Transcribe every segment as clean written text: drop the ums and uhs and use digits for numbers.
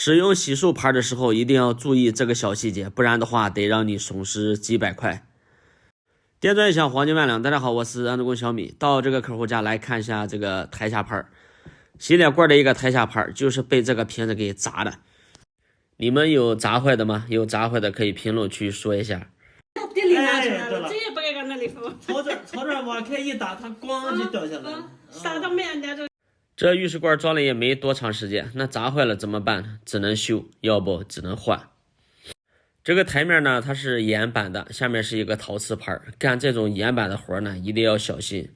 使用洗漱盘的时候一定要注意这个小细节，不然的话得让你损失几百块。电钻一响，黄金万两。大家好，我是安德工小米。到这个客户家来看一下这个台下盘，洗脸罐的一个台下盘就是被这个瓶子给砸的。你们有砸坏的吗？有砸坏的可以评论区说一下。电铃拿出来了，这也不该搁那里放。朝这往开一打，它咣就掉下来了。撒到面的这浴室罐装了也没多长时间，那砸坏了怎么办呢？只能修，要不只能换。这个台面呢，它是岩板的，下面是一个陶瓷盘。干这种岩板的活呢，一定要小心。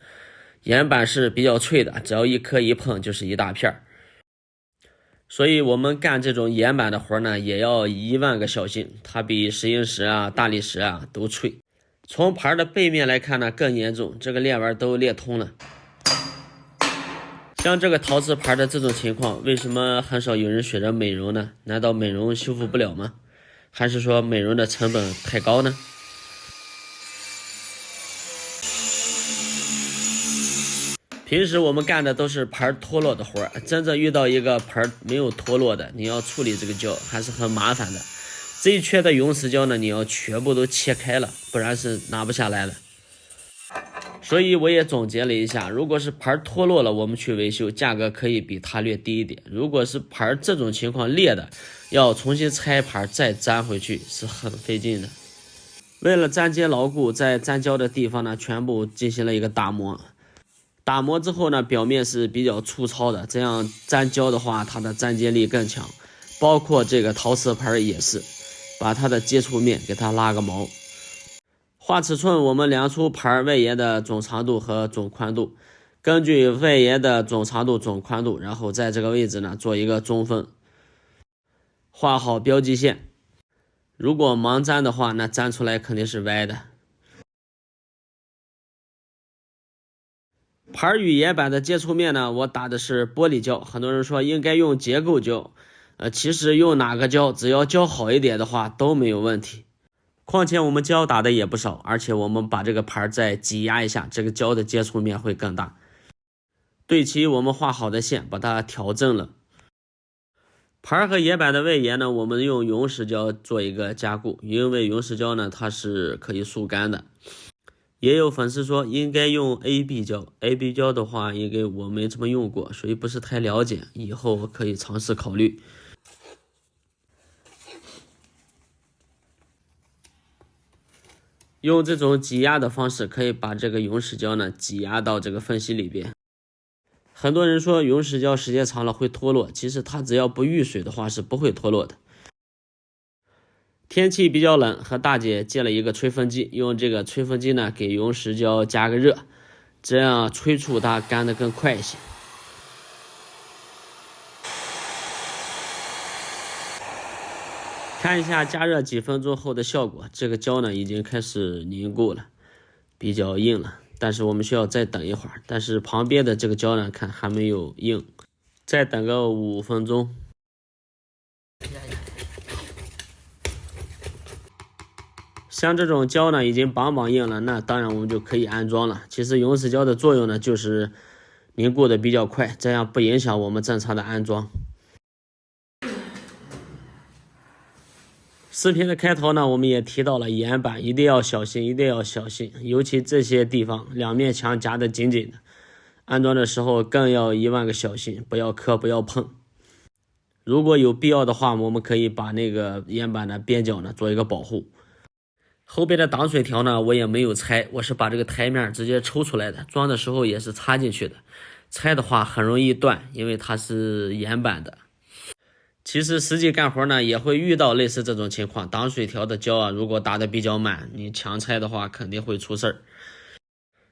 岩板是比较脆的，只要一磕一碰就是一大片。所以我们干这种岩板的活呢，也要10000个小心。它比石英石啊、大理石啊都脆。从盘的背面来看呢，更严重，这个裂纹都裂通了。像这个陶瓷盘的这种情况，为什么很少有人选择美容呢？难道美容修复不了吗？还是说美容的成本太高呢？平时我们干的都是盘脱落的活，真正遇到一个盘没有脱落的，你要处理这个胶还是很麻烦的。这一缺的永死胶呢，你要全部都切开了，不然是拿不下来了。所以我也总结了一下，如果是盘脱落了，我们去维修，价格可以比它略低一点。如果是盘这种情况裂的，要重新拆盘再粘回去是很费劲的。为了粘接牢固，在粘胶的地方呢，全部进行了一个打磨。打磨之后呢，表面是比较粗糙的，这样粘胶的话，它的粘接力更强。包括这个陶瓷盘也是，把它的接触面给它拉个毛。画尺寸，我们量出盘外沿的总长度和总宽度，根据外沿的总长度、总宽度，然后在这个位置呢做一个中分，画好标记线。如果盲粘的话，那粘出来肯定是歪的。盘与岩板的接触面呢，我打的是玻璃胶，很多人说应该用结构胶，其实用哪个胶，只要胶好一点的话都没有问题。况且我们胶打的也不少，而且我们把这个盘再挤压一下，这个胶的接触面会更大。对齐我们画好的线，把它调正了。盘和岩板的外沿呢，我们用永石胶做一个加固，因为永石胶呢它是可以速干的。也有粉丝说应该用 AB 胶，AB 胶的话应该我没怎么用过，所以不是太了解，以后可以尝试考虑。用这种挤压的方式，可以把这个永石胶呢挤压到这个缝隙里边。很多人说永石胶时间长了会脱落，其实它只要不遇水的话是不会脱落的。天气比较冷，和大姐借了一个吹风机，用这个吹风机呢给永石胶加个热，这样吹出它干得更快一些。看一下加热几分钟后的效果，这个胶呢已经开始凝固了，比较硬了，但是我们需要再等一会儿。但是旁边的这个胶呢，看还没有硬，再等个5分钟。像这种胶呢已经梆硬了，那当然我们就可以安装了。其实永石胶的作用呢就是凝固的比较快，这样不影响我们正常的安装。视频的开头呢，我们也提到了岩板一定要小心，一定要小心，尤其这些地方两面墙夹得紧紧的，安装的时候更要10000个小心，不要磕，不要碰。如果有必要的话，我们可以把那个岩板的边角呢做一个保护。后边的挡水条呢，我也没有拆，我是把这个台面直接抽出来的，装的时候也是插进去的。拆的话很容易断，因为它是岩板的。其实实际干活呢也会遇到类似这种情况，挡水条的胶啊，如果打得比较满，你强拆的话肯定会出事儿。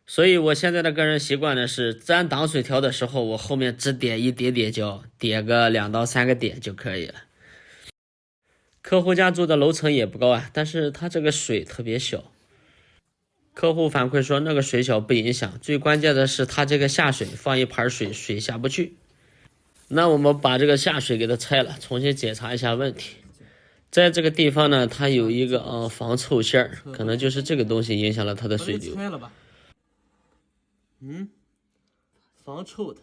所以我现在的个人习惯呢是粘挡水条的时候，我后面只点一点点胶，点个2到3个点就可以了。客户家住的楼层也不高啊，但是他这个水特别小。客户反馈说那个水小不影响，最关键的是他这个下水放一盘水，水下不去。那我们把这个下水给它拆了，重新检查一下问题。在这个地方呢，它有一个防臭线，可能就是这个东西影响了它的水流。拆了吧？防臭的。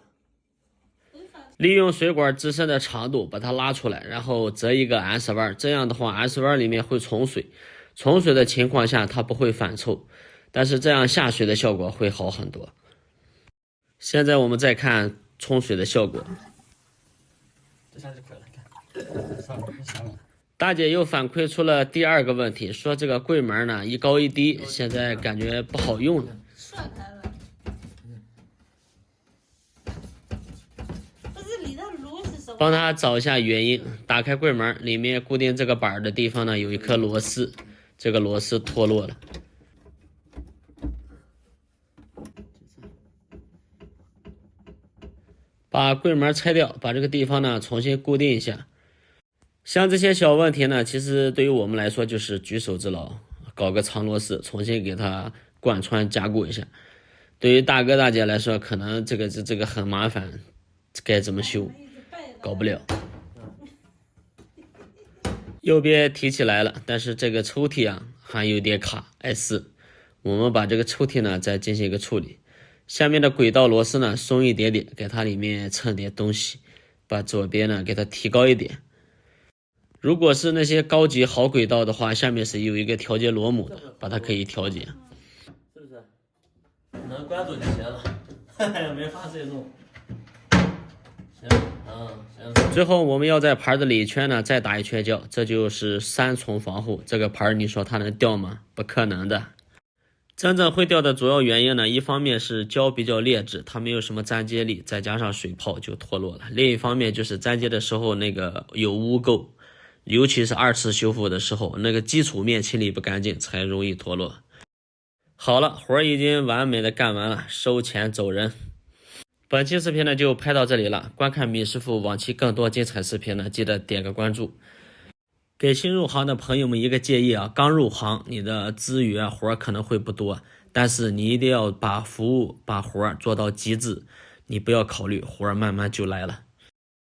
利用水管自身的长度把它拉出来，然后折一个 S 弯，这样的话 S 弯里面会冲水，冲水的情况下它不会反抽，但是这样下水的效果会好很多。现在我们再看冲水的效果。这下就快了，看，上了。大姐又反馈出了第二个问题，说这个柜门呢一高一低，现在感觉不好用了。甩开了。不是里头螺是什么？帮他找一下原因。打开柜门，里面固定这个板的地方呢有一颗螺丝，这个螺丝脱落了。把柜门拆掉，把这个地方呢重新固定一下。像这些小问题呢，其实对于我们来说就是举手之劳，搞个长螺丝重新给它贯穿加固一下。对于大哥大姐来说，可能这个很麻烦，该怎么修搞不了。右边提起来了，但是这个抽屉啊还有点卡，碍事。我们把这个抽屉呢再进行一个处理。下面的轨道螺丝呢松一点点，给它里面蹭点东西，把左边呢给它提高一点。如果是那些高级好轨道的话，下面是有一个调节螺母的，把它可以调节。是不是？能关注就行了，没法自己弄。行，行。最后我们要在牌的里圈呢再打一圈胶，这就是3重防护。这个牌你说它能掉吗？不可能的。真正会掉的主要原因呢，一方面是胶比较劣质，它没有什么粘接力，再加上水泡就脱落了。另一方面就是粘接的时候那个有污垢，尤其是2次修复的时候，那个基础面清理不干净才容易脱落。好了，活已经完美的干完了，收钱走人。本期视频呢就拍到这里了，观看米师傅往期更多精彩视频呢，记得点个关注。给新入行的朋友们一个建议啊，刚入行你的资源活可能会不多，但是你一定要把服务把活做到极致，你不要考虑活慢慢就来了。